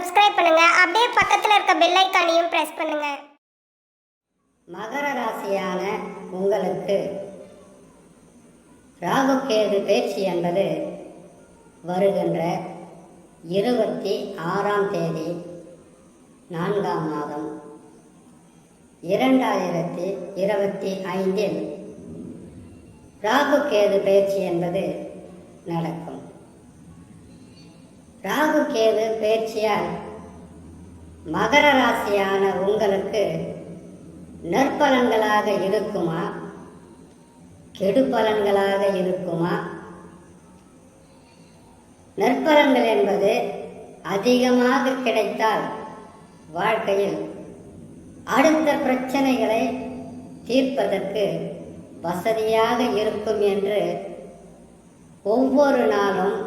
Subscribe பண்ணுங்க. அப்படியே பக்கத்துல இருக்க பெல் ஐகானையும் பிரஸ் பண்ணுங்க. மகர ராசியான உங்களுக்கு ராகு கேது பயிற்சி என்பது வருகின்ற 26ஆம் தேதி 4ஆம் மாதம் 2025 ராகு கேது பயிற்சி என்பது நடக்கும். ராகு கேது பயிற்சியால் மகர ராசியான உங்களுக்கு நற்பலன்களாக இருக்குமா, கெடுபலன்களாக இருக்குமா? நற்பலன்கள் என்பது அதிகமாக கிடைத்தால் வாழ்க்கையில் அடுத்த பிரச்சனைகளை தீர்ப்பதற்கு வசதியாக இருக்கும் என்று ஒவ்வொரு நாளும்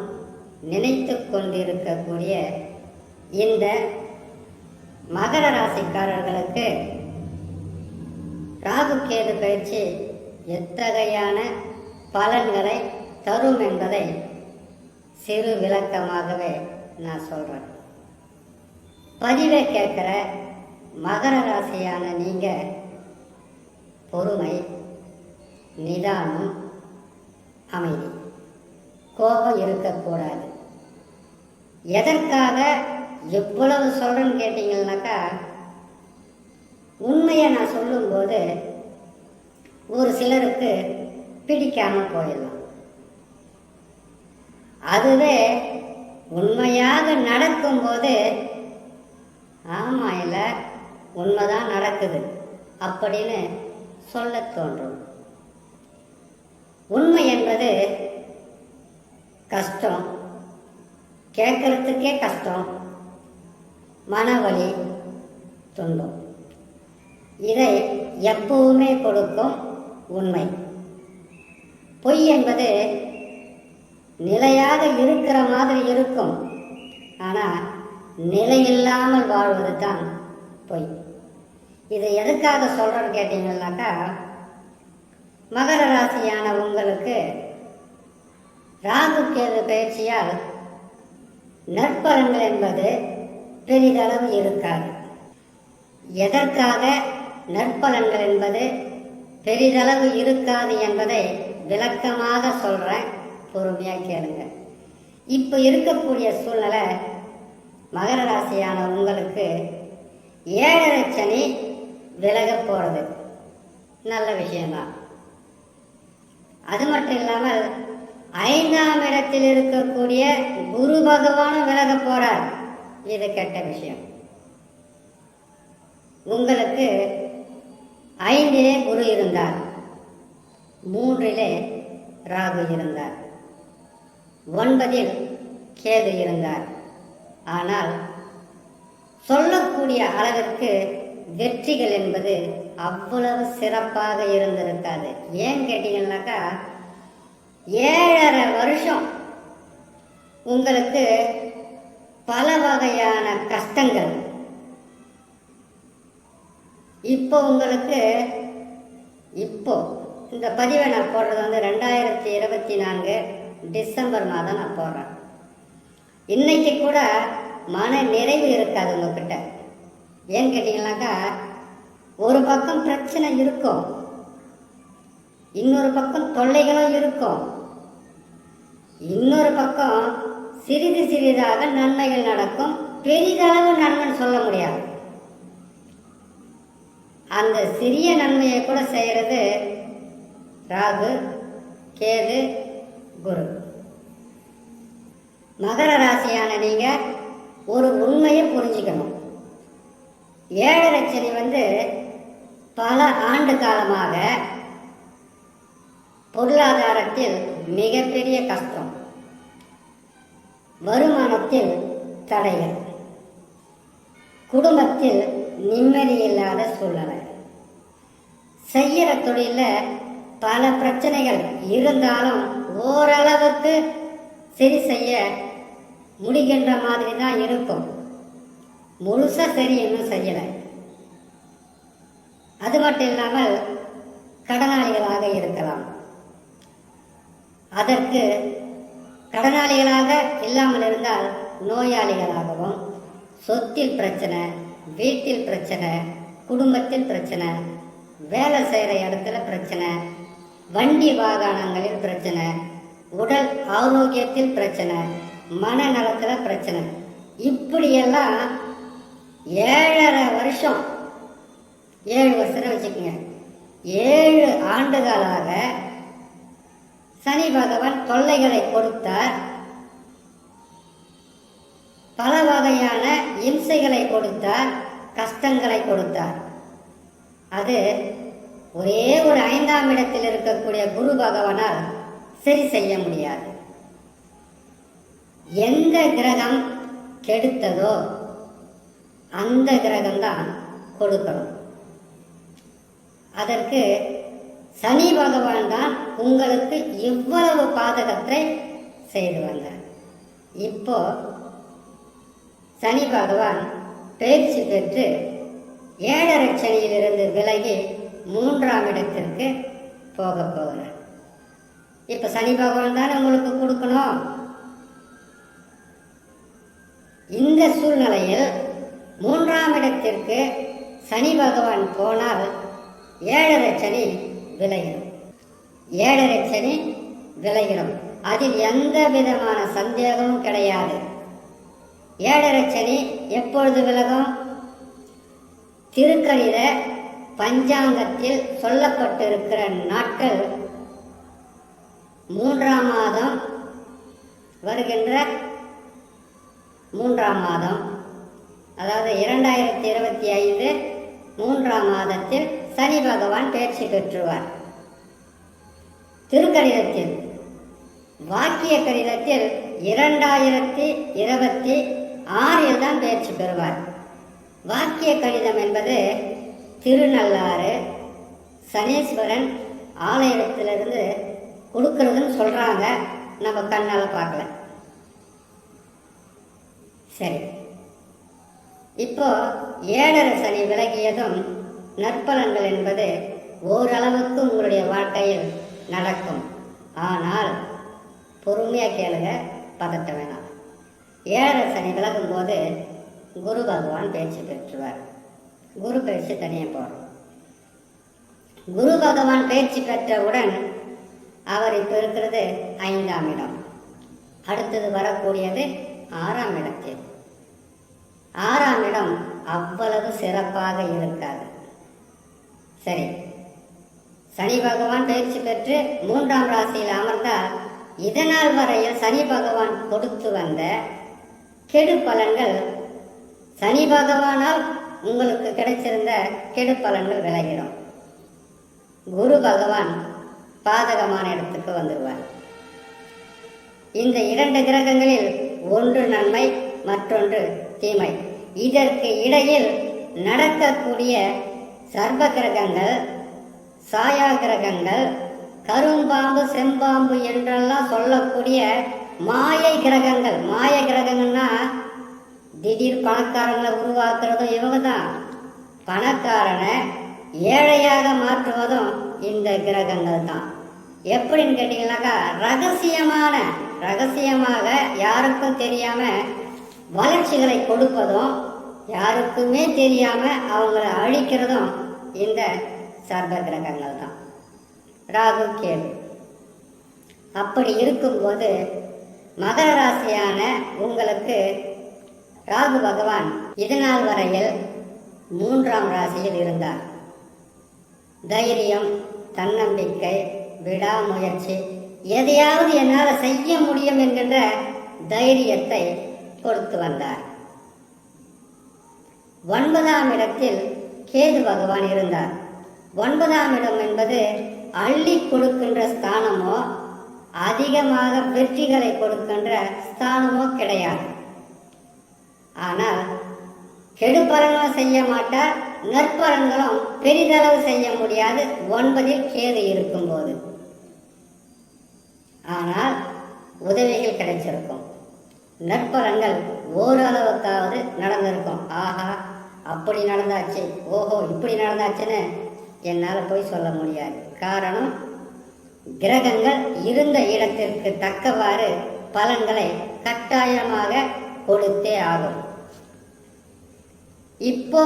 நினைத்து கொண்டிருக்கக்கூடிய இந்த மகர ராசிக்காரர்களுக்கு ராகு கேது பயிற்சி எத்தகையான பலன்களை தரும் என்பதை சிறு விளக்கமாகவே நான் சொல்கிறேன். பதிவை கேட்குற மகர ராசியான நீங்கள் பொறுமை, நிதானம், அமைதி, கோபம் இருக்கக்கூடாது. எதற்காக எவ்வளவு சொல்கிறேன்னு கேட்டிங்கன்னாக்கா, உண்மையை நான் சொல்லும்போது ஒரு சிலருக்கு பிடிக்காமல் போயிடலாம். அதுவே உண்மையாக நடக்கும்போது ஆமாம் இல்லை உண்மைதான் நடக்குது அப்படின்னு சொல்ல தோன்றும். உண்மை என்பது கஷ்டம், கேட்கறதுக்கே கஷ்டம், மனவலி, துன்பம், இதை எப்பவுமே கொடுக்கும் உண்மை. பொய் என்பது நிலையாக இருக்கிற மாதிரி இருக்கும், ஆனால் நிலையில்லாமல் வாழ்வது தான் பொய். இதை எதுக்காக சொல்கிறேன்னு கேட்டீங்கன்னாக்கா, மகர ராசியான உங்களுக்கு ராகு கேது பயிற்சியால் நற்பலன்கள் என்பது பெரிதளவு இருக்காது. எதற்காக நற்பலன்கள் என்பது பெரிதளவு இருக்காது என்பதை விளக்கமாக சொல்கிறேன், பொறுமையாக கேளுங்க. இப்போ இருக்கக்கூடிய சூழ்நிலை மகர ராசியான உங்களுக்கு 7.5 சனி விலக போகிறது, நல்ல விஷயம்தான். அது மட்டும் இல்லாமல் 5ஆம் இடத்தில் இருக்கக்கூடிய குரு பகவானும் விலக போறார், இது கெட்ட விஷயம். உங்களுக்கு 5லே குரு இருந்தார், 3லே ராகு இருந்தார், 9ல் கேது இருந்தார். ஆனால் சொல்லக்கூடிய அளவிற்கு வெற்றிகள் என்பது அவ்வளவு சிறப்பாக இருந்திருக்காது. ஏன் கேட்டீங்கன்னாக்கா, 7.5 வருஷம் உங்களுக்கு பல வகையான கஷ்டங்கள். இப்போ உங்களுக்கு இந்த பதிவை நான் போடுறது 2024 டிசம்பர் மாதம் நான் போடுறேன். இன்னைக்கு கூட மன நிறைவு இருக்காது உங்ககிட்ட. ஏன்னு கேட்டீங்கன்னாக்கா, ஒரு பக்கம் பிரச்சனை இருக்கும், இன்னொரு பக்கம் தொல்லைகளும் இருக்கும், இன்னொரு பக்கம் சிறிது சிறிதாக நன்மைகள் நடக்கும். பெரிதளவு நன்மைன்னு சொல்ல முடியாது. அந்த சிறிய நன்மையை கூட செய்கிறது ராகு, கேது, குரு. மகர ராசியான நீங்க ஒரு உண்மையை புரிஞ்சுக்கணும். 7.5 சனி பல ஆண்டு காலமாக பொருளாதாரத்தில் மிகப்பெரிய கஷ்டம், வருமானத்தில் தடைகள், குடும்பத்தில் நிம்மதி இல்லாத சூழ்நிலை, செய்கிற தொழிலில் பல பிரச்சனைகள் இருந்தாலும் ஓரளவுக்கு சரி செய்ய முடிகின்ற மாதிரி தான் இருக்கும். முழுசாக சரி இன்னும் செய்யலை. அது மட்டும் இல்லாமல் கடனாளிகளாக இருக்கலாம். அதற்கு கடனாளிகளாக இல்லாமல் இருந்தால் நோயாளிகளாகவும் சொத்தில் பிரச்சனை, வீட்டில் பிரச்சனை, குடும்பத்தில் பிரச்சனை, வேலை செய்கிற இடத்துல பிரச்சனை, வண்டி வாகனங்களில் பிரச்சனை, உடல் ஆரோக்கியத்தில் பிரச்சனை, மனநலத்தில் பிரச்சனை, இப்படியெல்லாம் 7.5 வருஷம், 7 வருஷம் வச்சுக்கோங்க, 7 ஆண்டுகளாக சனி பகவான் தொல்லைகளை கொடுத்தார். பல வகையான இம்சைகளை கொடுத்தார், கஷ்டங்களை கொடுத்தார். அது ஒரே ஒரு 5ஆம் இடத்தில் இருக்கக்கூடிய குரு பகவானால் சரி செய்ய முடியாது. எந்த கிரகம் கெடுத்ததோ அந்த கிரகம்தான் கொடுக்கணும். அதற்கு சனி பகவான் தான் உங்களுக்கு இவ்வளவு பாதகத்தை செய்து வந்தார். இப்போ சனி பகவான் பயிற்சி பெற்று 7.5 சனியிலிருந்து விலகி 3ஆம் இடத்திற்கு போக போகிறார். இப்போ சனி பகவான் தானே உங்களுக்கு கொடுக்கணும். இந்த சூழ்நிலையில் 3ஆம் இடத்திற்கு சனி பகவான் போனால் 7.5 சனி விலகிடும். 7.5 சனி விலகிடும். அதில் எந்த விதமான சந்தேகமும் கிடையாது. 7.5 சனி எப்பொழுது விலகும்? திருக்கணித பஞ்சாங்கத்தில் சொல்லப்பட்டிருக்கிற நாட்கள் 3ஆம் மாதம் வருகின்ற 3ஆம் மாதம், அதாவது 2025 3ஆம் மாதத்தில் சனி பகவான் பயிற்சி பெற்றுவார். திருக்கணிதத்தில், வாக்கிய கணிதத்தில் 2026 தான் பயிற்சி பெறுவார். வாக்கிய கணிதம் என்பது திருநள்ளாறு சனீஸ்வரன் ஆலயத்திலிருந்து கொடுக்கறதுன்னு சொல்றாங்க. நம்ம கண்ணால் பார்க்கல. சரி, இப்போ 7.5 சனி விலகியதும் நற்பலன்கள் என்பது ஓரளவுக்கு உங்களுடைய வாழ்க்கையில் நடக்கும். ஆனால் பொறுமையாக கேளுங்க, பதட்ட வேணாம். 7.5 சனி விலகும் போது குரு பகவான் பயிற்சி பெற்றுவார். குரு பயிற்சி தனியாக போகிறோம். குரு பகவான் பயிற்சி பெற்றவுடன் அவர் இப்போ இருக்கிறது 5ஆம் இடம். அடுத்தது வரக்கூடியது 6ஆம் இடத்தில். 6ஆம் இடம் அவ்வளவு சிறப்பாக இருக்காது. சரி, சனி பகவான் பயிற்சி பெற்று 3ஆம் ராசியில் அமர்ந்தால் இதனால் வரையில் சனி பகவான் கொடுத்து வந்த கெடு பலன்கள், சனி பகவானால் உங்களுக்கு கிடைச்சிருந்த கெடு பலன்கள் விலகிடும். குரு பகவான் பாதகமான இடத்துக்கு வந்துடுவார். இந்த 2 கிரகங்களில் ஒன்று நன்மை, மற்றொன்று தீமை. இதற்கு இடையில் நடக்கக்கூடிய சர்வ கிரகங்கள், சாயா கிரகங்கள், கரும்பாம்பு செம்பாம்பு என்றெல்லாம் சொல்லக்கூடிய மாயை கிரகங்கள். மாய கிரகங்கள்னா திடீர் பணக்காரங்களை உருவாக்குறதும் இவங்க தான். பணக்காரனை ஏழையாக மாற்றுவதும் இந்த கிரகங்கள் தான். எப்படின்னு கேட்டீங்கன்னாக்கா, ரகசியமாக யாருக்கும் தெரியாம வளர்ச்சிகளை கொடுப்பதும், யாருக்குமே தெரியாம அவங்களை அழிக்கிறதும் இந்த சர்வ கிரகங்கள் தான். ராகு கேது. அப்படி இருக்கும்போது மகர ராசியான உங்களுக்கு ராகு பகவான் இதனால் வரையில் 3ஆம் ராசியில் இருந்தார். தைரியம், தன்னம்பிக்கை, விடாமுயற்சி, எதையாவது என்னால் செய்ய முடியும் என்கின்ற தைரியத்தை கொடுத்து வந்தார். 9ஆம் இடத்தில் கேது பகவான் இருந்தார். 9ஆம் இடம் என்பது அள்ளி கொடுக்கின்ற ஸ்தானமோ, அதிகமாக வெற்றிகளை கொடுக்கின்ற ஸ்தானமோ கிடையாது. ஆனால் கெடு பலன்களும் செய்ய மாட்டார், நற்பலன்களும் பெரிதளவு செய்ய முடியாது 9இல் கேது இருக்கும்போது. ஆனால் உதவிகள் கிடைச்சிருக்கும், நற்பலன்கள் ஓரளவுக்காவது நடந்திருக்கும். ஆஹா, அப்படி நடந்தாச்சு, ஓஹோ இப்படி நடந்தாச்சுன்னு என்னால் போய் சொல்ல முடியாது. காரணம், கிரகங்கள் இருந்த இடத்திற்கு தக்கவாறு பலன்களை கட்டாயமாக கொடுத்தே ஆகும். இப்போ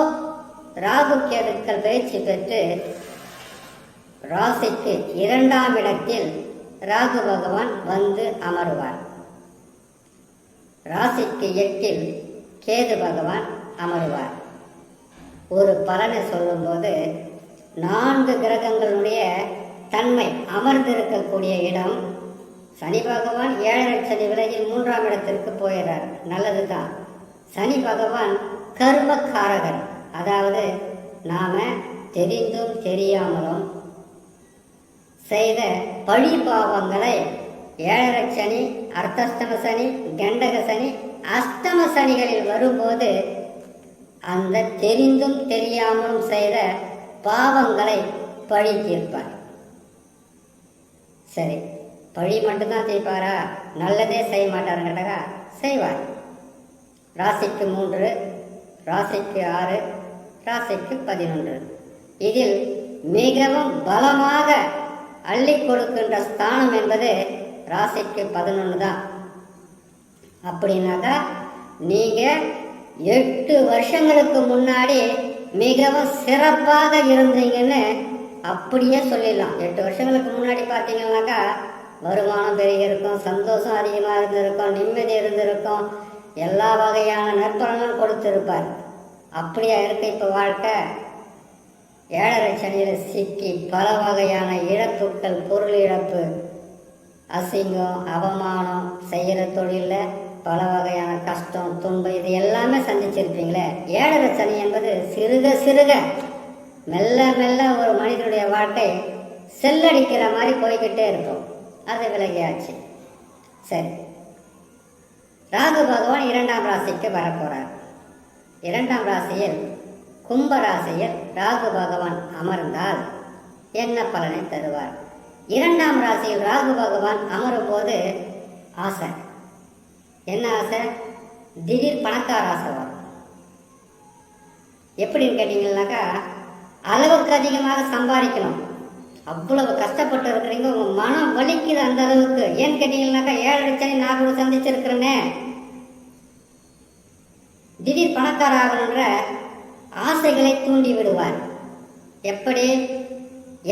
ராகு கேதுக்கள் பயிற்சி பெற்று ராசிக்கு 2ஆம் இடத்தில் ராகு பகவான் வந்து அமருவார். ராசிக்கு 8இல் கேது பகவான் அமருவார். ஒரு பலனை சொல்லும்போது 4 கிரகங்களுடைய தன்மை அமர்ந்திருக்கக்கூடிய இடம், சனி பகவான் 7 சனி விலகில் 3ஆம் இடத்திற்கு போயிடுறார். நல்லது தான். சனி பகவான் கர்மக்காரகன். அதாவது நாம தெரிந்தும் தெரியாமலும் செய்த பழி பாவங்களை 7 சனி, அர்த்தஷ்டம சனி, கண்டக சனி, அஷ்டம சனிகளில் வரும்போது அந்த தெரிந்தும் தெரியாமலும் செய்த பாவங்களை பழி தீர்ப்பார். சரி, பழி மட்டும்தான் தீர்ப்பாரா? நல்லதே செய்ய மாட்டார் கேட்டாக்கா செய்வார். ராசிக்கு 3, ராசிக்கு 6, ராசிக்கு 11. இதில் மிகவும் பலமாக அள்ளி கொடுக்கின்ற ஸ்தானம் என்பது ராசிக்கு 11 தான். அப்படின்னாக்கா நீங்க 8 வருஷங்களுக்கு முன்னாடி மிகவும் சிறப்பாக இருந்தீங்கன்னு அப்படியே சொல்லிடலாம். 8 வருஷங்களுக்கு முன்னாடி பார்த்தீங்கன்னாக்கா வருமானம் பெருகி இருக்கும், சந்தோஷம் அதிகமாக இருந்திருக்கும், நிம்மதி இருந்திருக்கும், எல்லா வகையான நற்பலனும் கொடுத்திருப்பார். அப்படியா இருக்கு இப்போ வாழ்க்கை? 7 சனியில் சிக்கி பல வகையான இழப்புகள், பொருள் இழப்பு, அசிங்கம், அவமானம், செய்கிற தொழிலில் பல வகையான கஷ்டம், துன்பம், இது எல்லாமே சந்திச்சிருப்பீங்களே. 7 சனி என்பது சிறுக சிறுக மெல்ல மெல்ல ஒரு மனிதனுடைய வாழ்க்கை செல்லடிக்கிற மாதிரி போய்கிட்டே இருக்கும். அது விலகியாச்சு. சரி, ராகு பகவான் 2ஆம் ராசிக்கு வரப்போறார். 2ஆம் ராசியில் கும்ப ராசியில் ராகு பகவான் அமர்ந்தால் என்ன பலனை தருவார்? 2ஆம் ராசியில் ராகு பகவான் அமரும் போது ஆசை. என்ன ஆசை? திடீர் பணக்கார ஆசை வரும். எப்படின்னு கேட்டீங்கன்னாக்கா அளவுக்கு அதிகமாக சம்பாதிக்கணும். அவ்வளவு கஷ்டப்பட்டு இருக்கிறீங்க, உங்க மனம் வலிக்குது அந்த அளவுக்கு. ஏன்னு கேட்டீங்கன்னாக்கா 7 சனி நான் கூட சந்திச்சிருக்கிறேன்னே. திடீர் பணக்கார ஆகணுன்ற ஆசைகளை தூண்டி விடுவார். எப்படி?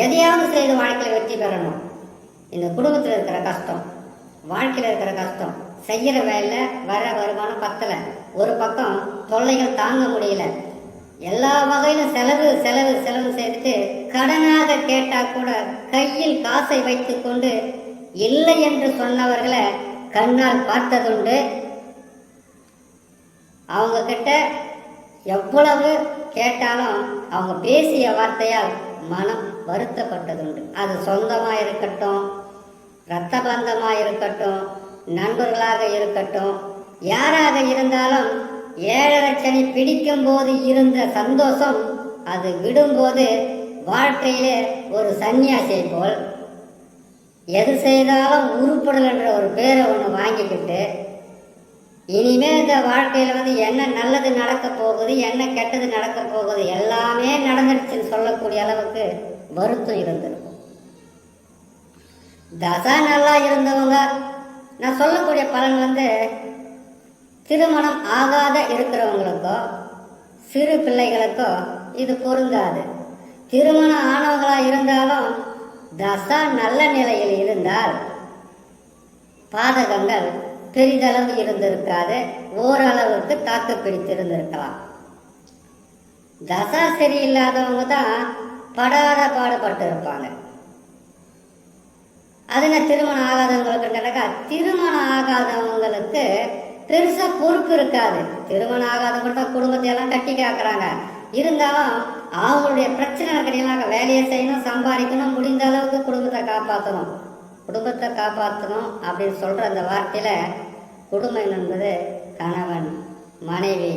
எதையாவது செய்து வாழ்க்கையில் வெற்றி பெறணும். இந்த குடும்பத்தில் இருக்கிற கஷ்டம், வாழ்க்கையில் இருக்கிற கஷ்டம், செய்கிற வேலை வர வருமானம் பத்தலை, ஒரு பக்கம் தொல்லைகள் தாங்க முடியல, எல்லா வகையிலும் செலவு செலவு செலவு செய்துட்டு கடனாக கேட்டால் கூட கையில் காசை வைத்து கொண்டு இல்லை என்று சொன்னவர்களை கண்ணால் பார்த்ததுண்டு. அவங்க கிட்ட எவ்வளவு கேட்டாலும் அவங்க பேசிய வார்த்தையால் மனம் வருத்தப்பட்டதுண்டு. அது சொந்தமாக இருக்கட்டும், இரத்த பந்தமாக இருக்கட்டும், நண்பர்களாக இருக்கட்டும், யாராக இருந்தாலும் 7 சனி பிடிக்கும் போது இருந்த சந்தோஷம் அது விடும்போது வாழ்க்கையிலே ஒரு சன்னியாசியை போல் எது செய்தாலும் உருப்படல் என்ற ஒரு பேரை ஒன்று வாங்கிக்கிட்டு இனிமே இந்த வாழ்க்கையில் என்ன நல்லது நடக்க போகுது, என்ன கெட்டது நடக்க போகுது, எல்லாமே நடந்துடுச்சுன்னு சொல்லக்கூடிய அளவுக்கு வருத்தம் இருந்திருக்கும். தசா நல்லா இருந்தவங்க, நான் சொல்லக்கூடிய பலன் திருமணம் ஆகாத இருக்கிறவங்களுக்கோ சிறு பிள்ளைகளுக்கோ இது பொருந்தாது. திருமணம் ஆனவங்களாக இருந்தாலும் தசா நல்ல நிலையில் இருந்தால் பாதகங்கள் பெரிதளவு இருந்திருக்காது, ஓரளவுக்கு தாக்கு பிடித்திருந்திருக்கலாம். தசா சரியில்லாதவங்க தான் படாத பாடுபட்டு இருப்பாங்க. அதுல திருமணம் ஆகாதவங்களுக்கு திருமணம் ஆகாதவங்களுக்கு பெருசா பொறுப்பு இருக்காது. திருமணம் ஆகாதவங்க தான் குடும்பத்தை எல்லாம் கட்டி காக்குறாங்க. இருந்தாலும் அவங்களுடைய பிரச்சனை கிடையாது. வேலையை செய்யணும், சம்பாதிக்கணும், முடிந்த அளவுக்கு குடும்பத்தை காப்பாற்றணும். குடும்பத்தை காப்பாற்றணும் அப்படின்னு சொல்ற அந்த வார்த்தையில குடும்பம் என்பது கணவன், மனைவி,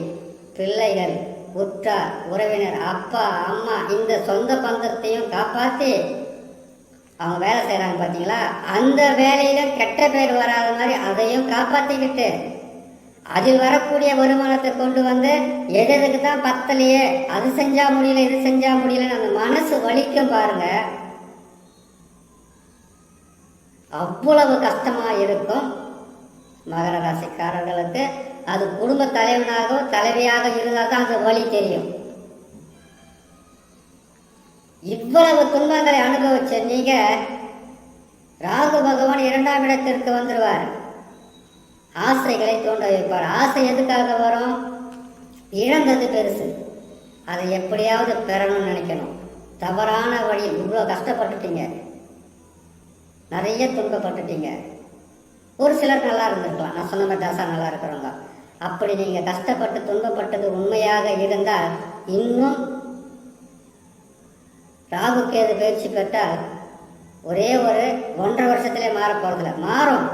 பிள்ளைகள், உற்றார், உறவினர், அப்பா, அம்மா, இந்த சொந்த பந்தத்தையும் காப்பாற்றி அவங்க வேலை செய்கிறாங்க பார்த்தீங்களா, அந்த வேலையில கெட்ட பேர் வராத மாதிரி அதையும் காப்பாற்றிக்கிட்டு அதில் வரக்கூடிய வருமானத்தை கொண்டு எதுக்கு தான் பத்தலையே, அது செஞ்சா முடியல, இது செஞ்சா முடியலன்னு அந்த மனசு வலிக்கும் பாருங்க. அவ்வளவு கஷ்டமா இருக்கும் மகர ராசிக்காரர்களுக்கு. அது குடும்ப தலைவனாக தலைவியாக இருந்தால் தான் அந்த வழி தெரியும். இவ்வளவு துன்பங்களை அனுபவிச்ச நீங்க ராகு பகவான் 2ஆம் இடத்திற்கு வந்துடுவார். ஆசைகளை தோண்ட வைப்பார். ஆசை எதுக்காக வரும்? இழந்தது பெருசு, அதை எப்படியாவது பெறணும்னு நினைக்கணும். தவறான வழியில் இவ்வளோ கஷ்டப்பட்டுட்டீங்க, நிறைய துன்பப்பட்டுட்டீங்க. ஒரு சிலர் நல்லா இருந்திருக்கலாம், நான் சொன்ன மாதிரி தசா நல்லா இருக்கிறவங்க. அப்படி நீங்கள் கஷ்டப்பட்டு துன்பப்பட்டது உண்மையாக இருந்தால் இன்னும் ராகு கேது பயிற்சி பெற்றால் ஒரே ஒரு 1.5 வருஷத்திலே மாற போகிறதில்ல. மாறும்,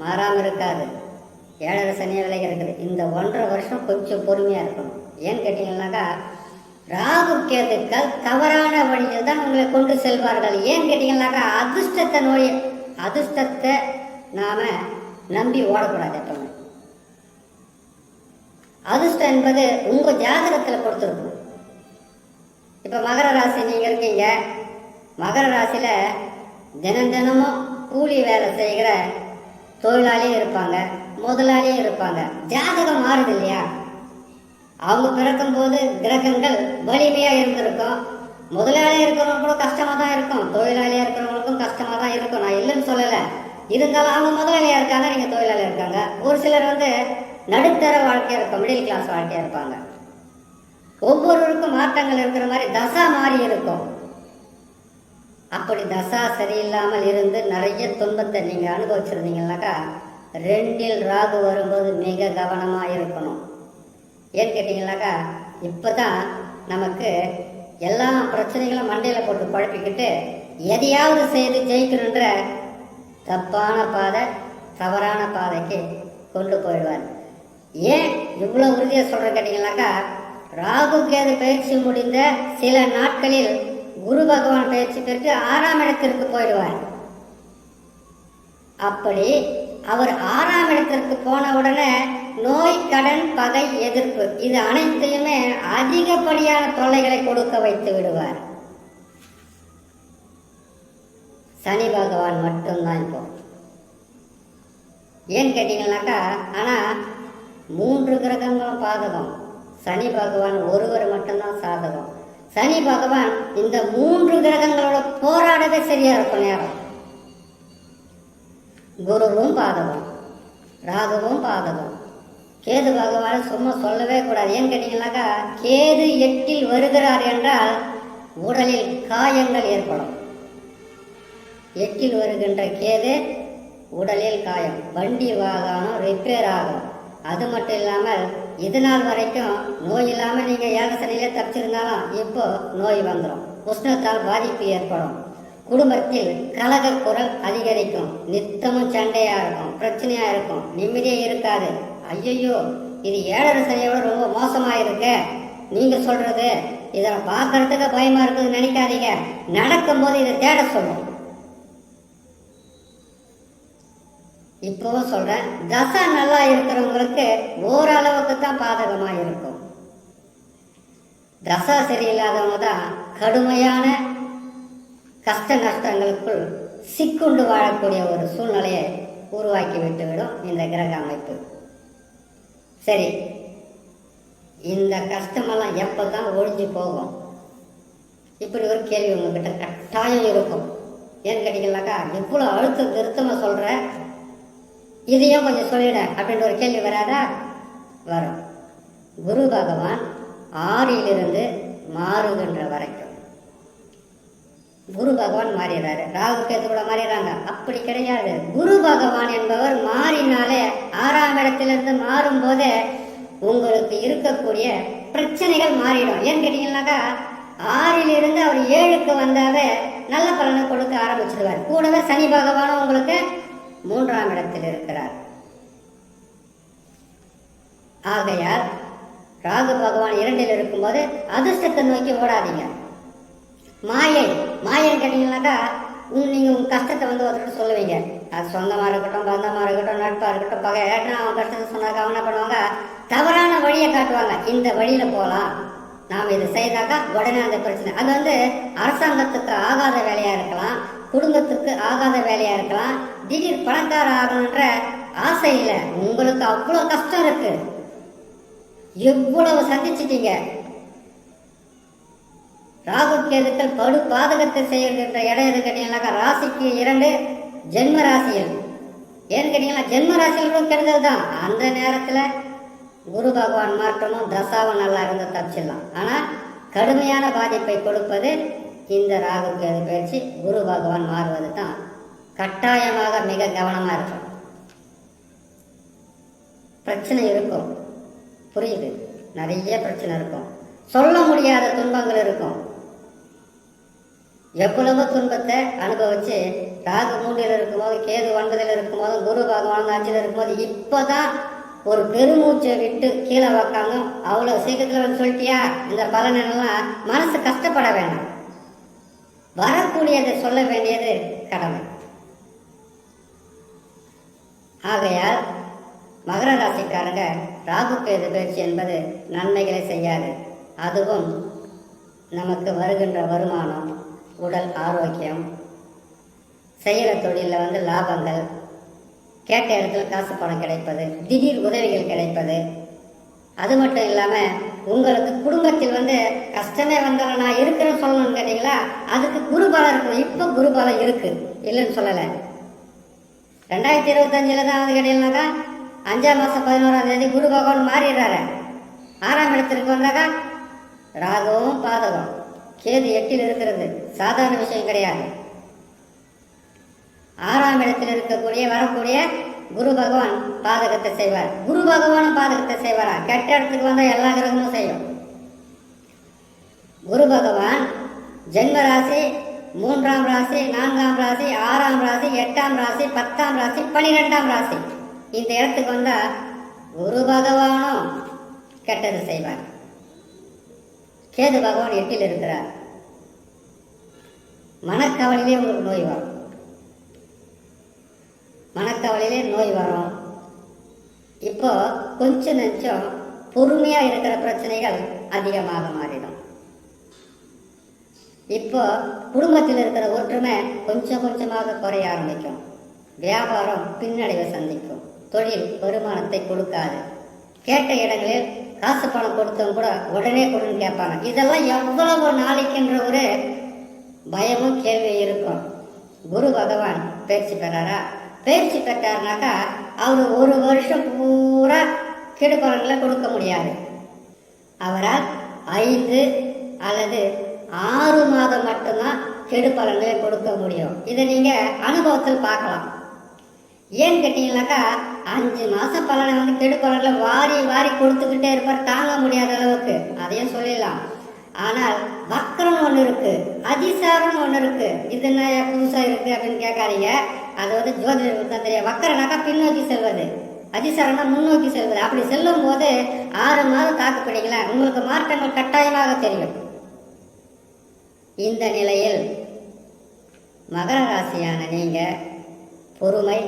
மாறாமல் இருக்காது. 7.5 சனியாக விலகி இருக்குது. இந்த 1.5 வருஷம் கொஞ்சம் பொறுமையாக இருக்கணும். ஏன்னு கேட்டிங்கன்னாக்கா ராகு கேதுக்கள் தவறான வழியில் தான் உங்களை கொண்டு செல்வார்கள். ஏன்னு கேட்டிங்கன்னாக்கா அதிர்ஷ்டத்தை நாம் நம்பி ஓடக்கூடாது. எப்பவுமே அதிர்ஷ்டம் என்பது உங்கள் ஜாதகத்தில் கொடுத்துருக்கும். இப்போ மகர ராசி நீங்கள் இருக்கீங்க. மகர ராசியில் தினமும் கூலி வேலை செய்கிற தொழிலாளியும் இருப்பாங்க, முதலாளியும் இருப்பாங்க. ஜாதகம் மாறுது இல்லையா? அவங்க பிறக்கும்போது கிரகங்கள் வலிமையாக இருந்திருக்கும். முதலாளியாக இருக்கிறவங்க கூட கஷ்டமாக தான் இருக்கும், தொழிலாளியாக இருக்கிறவங்களுக்கும் கஷ்டமாக தான் இருக்கும். நான் இல்லைன்னு சொல்லலை. இருந்தாலும் அவங்க முதலாளியாக இருக்காங்க, நீங்கள் தொழிலாளியாக இருக்காங்க. ஒரு சிலர் நடுத்தர வாழ்க்கையாக இருக்கும், மிடில் கிளாஸ் வாழ்க்கையாக இருப்பாங்க. ஒவ்வொருவருக்கும் மாற்றங்கள் இருக்கிற மாதிரி தசா மாறி இருக்கும். அப்படி தசா சரியில்லாமல் இருந்து நிறைய துன்பத்தை நீங்கள் அனுபவிச்சிருந்தீங்கன்னாக்கா 2இல் ராகு வரும்போது மிக கவனமாக இருக்கணும். ஏன்னு கேட்டிங்கனாக்கா இப்போ தான் நமக்கு எல்லா பிரச்சனைகளும் மண்டையில் போட்டு குழப்பிக்கிட்டு எதையாவது செய்து ஜெயிக்கணுன்ற தப்பான பாதை, தவறான பாதைக்கு கொண்டு போயிடுவார். ஏன் இவ்வளோ உறுதியாக சொல்கிறேன் கேட்டிங்கனாக்கா ராகு கேது பயிற்சி முடிந்த சில நாட்களில் குரு பகவான் பயிற்சி பெற்று 6ஆம் இடத்திற்கு போயிடுவார். அப்படி அவர் 6ஆம் இடத்திற்கு போன உடனே நோய், கடன், பகை, எதிர்ப்பு இது அனைத்தையுமே அதிகப்படியான தொல்லைகளை கொடுக்க வைத்து விடுவார். சனி பகவான் மட்டும்தான் இப்போ. ஏன்னு கேட்டீங்கன்னாக்கா ஆனால் 3 கிரகங்களும் பாதகம், சனி பகவான் ஒருவர் மட்டும்தான் சாதகம். சனி பகவான் இந்த 3 கிரகங்களோட போராடவே சரியா இருக்கும் நேரம். குருவும் பாதகம், ராகுவும் பாதகம், கேது பகவான் சும்மா சொல்லவே கூடாது. ஏன்னு கேட்டீங்கன்னாக்கா கேது 8இல் வருகிறார் என்றால் உடலில் காயங்கள் ஏற்படும். 8இல் வருகின்ற கேது உடலில் காயம், வண்டி வாகனம் ரிப்பேர் ஆகும். அது மட்டும் இல்லாமல் இதனால் வரைக்கும் நோய் இல்லாமல் நீங்கள் 7 சனியிலே தப்பிச்சிருந்தாலும் இப்போ நோய் வந்துடும். உஷ்ணத்தால் பாதிப்பு ஏற்படும். குடும்பத்தில் கலக குரல் அதிகரிக்கும். நித்தமும் சண்டையாக இருக்கும், பிரச்சனையாக இருக்கும், நிம்மதியாக இருக்காது. ஐயோ இது 7.5 சனியோட ரொம்ப மோசமாக இருக்கு. நீங்கள் சொல்கிறது இதை பார்க்கறதுக்கு பயமாக இருக்குதுன்னு நினைக்காதீங்க. நடக்கும்போது இதை தேட சொல்லும். இப்பவும் சொல்கிறேன், தசா நல்லா இருக்கிறவங்களுக்கு ஓரளவுக்கு தான் பாதகமாக இருக்கும். தசா சரியில்லாதவங்க தான் கடுமையான கஷ்ட நஷ்டங்களுக்குள் சிக்குண்டு வாழக்கூடிய ஒரு சூழ்நிலையை உருவாக்கி விட்டுவிடும் இந்த கிரக அமைப்பு. சரி, இந்த கஷ்டமெல்லாம் எப்போ தான் ஒழிஞ்சு போகும்? இப்படி ஒரு கேள்வி உங்ககிட்ட கட்டாயம் இருக்கும். ஏன்னு கேட்டீங்கன்னாக்கா இவ்வளோ அழுத்த திருத்தமாக சொல்கிற, இதையும் கொஞ்சம் சொல்லிட அப்படின்ற ஒரு கேள்வி வராதா? வரும். குரு பகவான் 6இலிருந்து மாறுகின்ற வரைக்கும் குரு பகவான் மாறிடுறாரு. ராகு கேது கூட மாறிடுறாங்க. அப்படி கிடையாது. குரு பகவான் என்பவர் மாறினாலே 6ஆம் இடத்திலிருந்து மாறும்போதே உங்களுக்கு இருக்கக்கூடிய பிரச்சனைகள் மாறிடும். ஏன்னு கேட்டீங்கன்னாக்கா 6இலிருந்து அவர் 7க்கு வந்தாவே நல்ல பலனை கொடுக்க ஆரம்பிச்சிடுவார். கூடவே சனி பகவானும் உங்களுக்கு 3ஆம் இடத்தில் இருக்கிறார். ஆகையால் ராகு பகவான் 2இல் இருக்கும்போது அதிர்ஷ்டத்தை நோக்கி ஓடாதீங்க. மாயன்னு கேட்டீங்கன்னாக்கா நீங்கள் உங்கள் கஷ்டத்தை ஒருத்தர் சொல்லுவீங்க. அது சொந்தமாக இருக்கட்டும், பந்தமாக இருக்கட்டும், நட்பாக இருக்கட்டும், பகை அவன் கஷ்டத்தை சொன்னாக்கா அவன் என்ன பண்ணுவாங்க? தவறான வழியை காட்டுவாங்க. இந்த வழியில் போகலாம், நாம் இதை செய்தாக்கா உடனே அந்த பிரச்சனை. அது அரசாங்கத்துக்கு ஆகாத வேலையாக இருக்கலாம், குடும்பத்துக்கு ஆகாத வேலையாக இருக்கலாம், திடீர் பணக்கார ஆகணுன்ற ஆசை இல்லை, உங்களுக்கு அவ்வளோ கஷ்டம் இருக்கு, எவ்வளவு சந்திச்சிட்டீங்க. ராகு கேதுக்கள் படு பாதகத்தை செய்கின்ற இடம் எது கேட்டீங்கன்னாக்கா ராசிக்கு 2 ஜென்ம ராசியில். ஏன்னு கேட்டீங்கன்னா ஜென்ம ராசியில் கெடுதல் தான். அந்த நேரத்தில் குரு பகவான் மாற்றமும் தசாவும் நல்லா இருந்து தப்பிச்சிடலாம். ஆனால் கடுமையான பாதிப்பை கொடுப்பது இந்த ராகு கேது பயிற்சி. குரு பகவான் மாறுவது தான் கட்டாயமாக மிக கவனமாக இருக்கும். பிரச்சனை இருக்கும், புரியுது, நிறைய பிரச்சனை இருக்கும், சொல்ல முடியாத துன்பங்கள் இருக்கும். எவ்வளவு துன்பத்தை அனுபவிச்சு ராகு 3ல் இருக்கும்போது, கேது 9ல் இருக்கும்போது, குரு பகவான் 5ல் இருக்கும்போது இப்போதான் ஒரு பெருமூச்சை விட்டு கீழே வைக்காம அவ்வளோ சீக்கிரத்தில் வந்து சொல்லிட்டியா இந்த பலனெல்லாம் மனசு கஷ்டப்பட வேண்டாம். வரக்கூடியதை சொல்ல வேண்டியது கடமை. ஆகையால் மகர ராசிக்காரங்க ராகு கேது பயிற்சி என்பது நன்மைகளை செய்யாது. அதுவும் நமக்கு வருகின்ற வருமானம், உடல் ஆரோக்கியம், செய்கிற தொழிலில் லாபங்கள், கேட்ட இடத்துல காசு பணம் கிடைப்பது, திடீர் உதவிகள் கிடைப்பது, அது மட்டும் இல்லாமல் உங்களுக்கு குடும்பத்தில் கஷ்டமே வந்தாலும் நான் இருக்கிறேன்னு சொல்லணும்னு கேட்டீங்களா, அதுக்கு குருபலம் இருக்கணும். இப்போ குருபலம் இருக்கு, இல்லைன்னு சொல்லலை. 2025 தான் கேட்டீங்கன்னாக்கா 5ஆம் மாதம் 11ஆம் தேதி குரு பகவான் மாறிடுறாரு. 6ஆம் இடத்திற்கு வந்தாக்கா ராகுவும் பாதகம், கேது 8ல் இருக்கிறது சாதாரண விஷயம் கிடையாது. 6ஆம் இடத்தில் இருக்கக்கூடிய வரக்கூடிய குரு பகவான் பாதகத்தை செய்வார். குரு பகவானும் பாதகத்தை செய்வாரா? கெட்ட இடத்துக்கு வந்தால் எல்லா கிரகமும் செய்யும். குரு பகவான் ஜென்ம ராசி, 3ஆம் ராசி, 4ஆம் ராசி, 6ஆம் ராசி, 8ஆம் ராசி, 10ஆம் ராசி, 12ஆம் ராசி, இந்த இடத்துக்கு வந்தால் குரு பகவானும் கெட்டது செய்வார். கேது பகவான் 8ல் இருக்கிறார். மனக்கவலையிலே உங்களுக்கு நோய் வரும், மனக்கவலையிலே நோய் வரும். இப்போ கொஞ்சம் நெஞ்சம் பொறுமையாக இருக்கிற பிரச்சனைகள் அதிகமாக மாறிடும். இப்போ குடும்பத்தில் இருக்கிற ஒற்றுமை கொஞ்சம் கொஞ்சமாக குறைய ஆரம்பிக்கும். வியாபாரம் பின்னடைவை சந்திக்கும். தொழில் வருமானத்தை கொடுக்காது. கேட்ட இடங்களில் காசு பணம் கொடுத்தவங்க கூட உடனே கொடுன்னு கேட்பாங்க. இதெல்லாம் எவ்வளவு நாளைக்குன்ற ஒரு பயமும் கேள்வி இருக்கும். குரு பகவான் பயிற்சி பெறாரா? பயிற்சி பெற்றாருனாக்கா அவர் 1 வருஷம் பூரா கெடுபலன்களை கொடுக்க முடியாது. அவரால் 5 அல்லது 6 மாதம் மட்டும்தான் கெடுபலன்களை கொடுக்க முடியும். இதை நீங்கள் அனுபவத்தில் பார்க்கலாம். ஏன்னு கேட்டீங்கன்னாக்கா 5 மாதம் பலனை கெடுபலன்களை வாரி வாரி கொடுத்துக்கிட்டே இருப்பார், தாங்க முடியாத அளவுக்கு. அதையும் சொல்லிடலாம். ஆனால் வக்கரம்னு ஒன்று இருக்கு, அதிசாரம்னு ஒன்று இருக்கு. இது என்ன புதுசாக இருக்கு அப்படின்னு கேட்காதீங்க. அது ஜோதிடருக்கு தான் தெரியும். வக்கரனாக்கா பின்னோக்கி செல்வது, அதிசாரம்னா முன்னோக்கி செல்வது. அப்படி செல்லும் போது 6 மாதம் தாக்கு பிடிக்கல, உங்களுக்கு மாற்றங்கள் கட்டாயமாக தெரியும். இந்த நிலையில் மகர ராசியான நீங்கள் பொறுமை,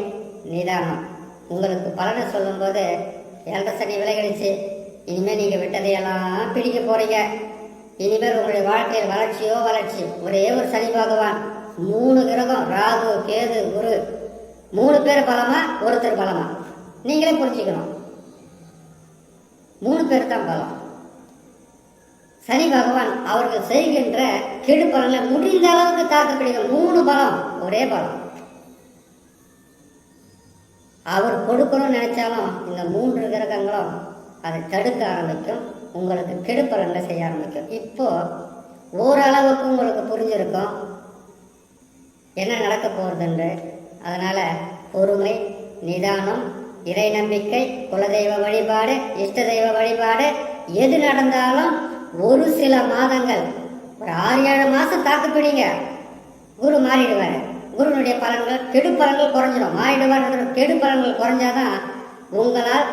நிதானம். உங்களுக்கு பலனை சொல்லும்போது 7 சனி விலகிடுச்சு, இனிமேல் நீங்கள் விட்டதையெல்லாம் பிடிக்க போகிறீங்க. இனிமேல் உங்களுடைய வாழ்க்கையில் வளர்ச்சியோ வளர்ச்சி. ஒரே ஒரு சனி பகவான், 3 கிரகம் ராகு கேது குரு, 3 பேர் பலமா ஒருத்தர் பலமா? நீங்களே புரிஞ்சுக்கணும். 3 பேர் தான் பலம். சனி பகவான் அவர்கள் செய்கின்ற கெடு பலனை முடிந்த அளவுக்கு தாக்கு பிடிக்கும். 3 பலம், ஒரே பலம். அவர் கொடுக்கணும்னு நினைச்சாலும் இந்த 3 கிரகங்களும் அதை தடுக்க ஆரம்பிக்கும். உங்களுக்கு கெடு பலன்களை செய்ய ஆரம்பிக்கும். இப்போ ஓரளவுக்கு உங்களுக்கு புரிஞ்சிருக்கும் என்ன நடக்க போகுதுன்று. அதனால் பொறுமை, நிதானம், இறை நம்பிக்கை, குலதெய்வ வழிபாடு, இஷ்ட தெய்வ வழிபாடு, எது நடந்தாலும் ஒரு சில மாதங்கள், ஒரு 6-7 மாதம் தாக்குப்பிடிங்க. குரு மாறிடுவார். குருனுடைய பலன்கள், கெடு பலன்கள் குறைஞ்சிடும். மாறிடுவார். கெடு பலன்கள் குறைஞ்சாதான் உங்களால்,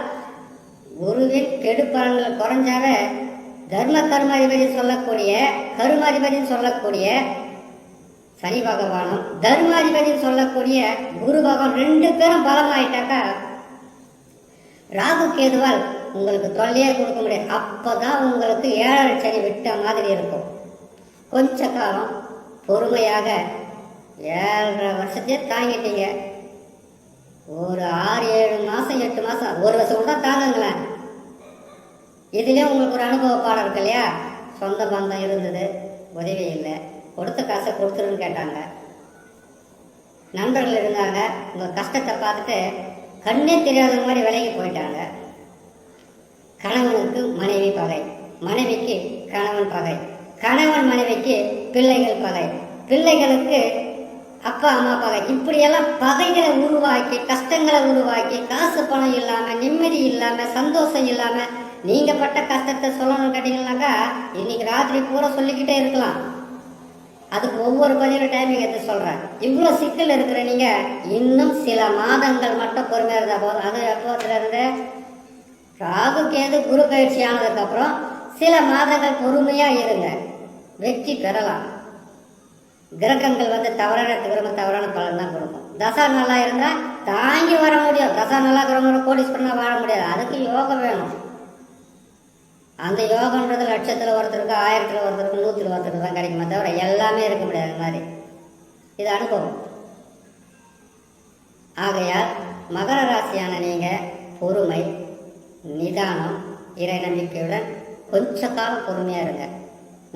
குருவின் கெடு பலன்கள் குறைஞ்சாவே தர்ம கர்மாதிபதி சொல்லக்கூடிய, கருமாதிபதினு சொல்லக்கூடிய சனி பகவானும் தர்மாதிபதினு சொல்லக்கூடிய குரு பகவான் 2 பேரும் பலமாயிட்டாக்கா ராகு கேதுவால் உங்களுக்கு தொல்லையே கொடுக்க முடியாது. அப்போதான் உங்களுக்கு 7 சனி விட்ட மாதிரி இருக்கும். கொஞ்ச காலம் பொறுமையாக 7.5 வருஷத்தையே தாங்கிட்டீங்க. ஒரு 6-7 மாதம் 8 மாதம் 1 வருஷம் கூட தாங்குங்களேன். இதுலேயே உங்களுக்கு ஒரு அனுபவ பாடம் இருக்கு இல்லையா? சொந்த பந்தம் இருந்தது, உதவி இல்லை, கொடுத்த காசை கொடுத்துருன்னு கேட்டாங்க. நண்பர்கள் இருந்தாங்க, உங்கள் கஷ்டத்தை பார்த்துட்டு கண்ணே தெரியாத மாதிரி விலைக்கு போயிட்டாங்க. கணவனுக்கு மனைவி பகை, மனைவிக்கு கணவன் பகை, கணவன் மனைவிக்கு பிள்ளைகள் பகை, பிள்ளைகளுக்கு அப்பா அம்மா பகை. இப்படியெல்லாம் பகைகளை உருவாக்கி, கஷ்டங்களை உருவாக்கி, காசு பணம் இல்லாமல், நிம்மதி இல்லாமல், சந்தோஷம் இல்லாமல் நீங்கள் பட்ட கஷ்டத்தை சொல்லணும்னு கேட்டீங்கன்னாக்கா இன்னைக்கு ராத்திரி பூரா சொல்லிக்கிட்டே இருக்கலாம். அதுக்கு ஒவ்வொரு பதிலும் டைமிங் எடுத்து சொல்கிறேன். இவ்வளோ சிக்கல் இருக்கிற நீங்கள் இன்னும் சில மாதங்கள் மட்டும் பொறுமையாக இருந்தால் போதும். அது எப்போதுலேருந்து ராகு கேது குரு பயிற்சி ஆனதுக்கப்புறம் சில மாதங்கள் பொறுமையாக இருங்க, வெற்றி பெறலாம். கிரகங்கள் தவறான தவறான பலன் தான் கொடுக்கும். தசா நல்லா இருந்தால் தாங்கி வர முடியும். தசா நல்லா இருக்கிறவங்க கோடீஸ்வரனாக வாழ முடியாது. அதுக்கு யோகம் வேணும். அந்த யோகன்றது லட்சத்தில் ஒருத்தருக்கு, 1000ல் ஒருத்தருக்கு, 100ல் ஒருத்தருக்கு தான் கிடைக்குமே தவிர எல்லாமே இருக்க முடியாது. அது மாதிரி இது அனுபவம். ஆகையால் மகர ராசியான நீங்கள் பொறுமை, நிதானம், இறை நம்பிக்கையுடன் கொஞ்ச காலம் பொறுமையாக இருங்க.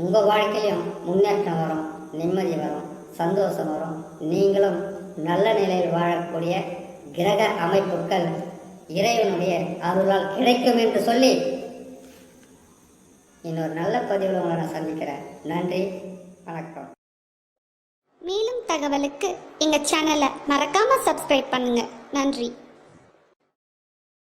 உங்கள் வாழ்க்கையிலும் முன்னேற்றம் வரும், நிம்மதி வரும், சந்தோஷம் வரும். நீங்களும் நல்ல நிலையில் வாழக்கூடிய கிரக அமைப்புகள் இறைவனுடைய அருளால் கிடைக்கும் என்று சொல்லி இன்னொரு நல்ல பதிவில் உங்களை நான் சந்திக்கிறேன். நன்றி, வணக்கம். மேலும் தகவலுக்கு எங்கள் சேனலை மறக்காமல் சப்ஸ்கிரைப் பண்ணுங்கள். நன்றி.